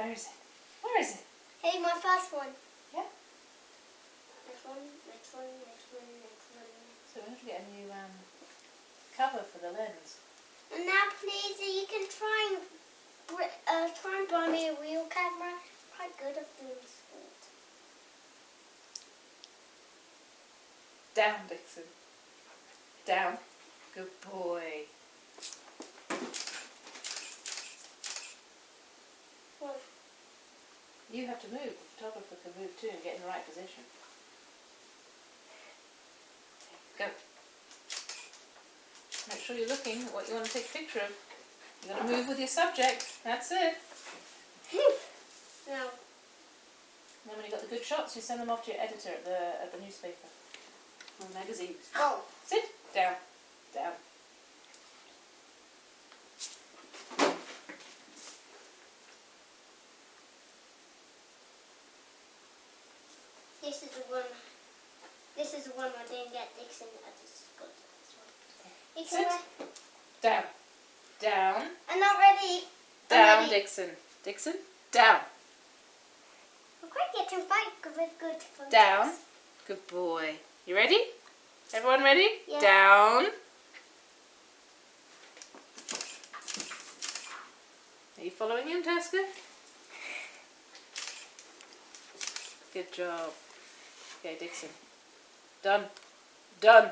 Where is it? Where is it? Hey, my first one. Yeah. Next one, next one, next one, next one. So we have to get a new cover for the lens. And now, please, you can try and buy me a real camera. Quite good at doing sport. Down, Dixon. Down. Good boy. What? You have to move. The photographer can move too and get in the right position. Go. Make sure you're looking at what you want to take a picture of. You've got to move with your subject. That's it. No. And then when you've got the good shots, you send them off to your editor at the newspaper or magazine. Go. Sit down. Down. This is the one. This is the one I didn't get Dixon. I just got this one. Dixon, Sit. Down. Down. I'm not ready. Down, ready. Dixon. Dixon. Down. I'm quite getting quite good photos. Down. Good boy. You ready? Everyone ready? Yeah. Down. Are you following him, Tasker? Good job. Okay, Dixon. Done. Done.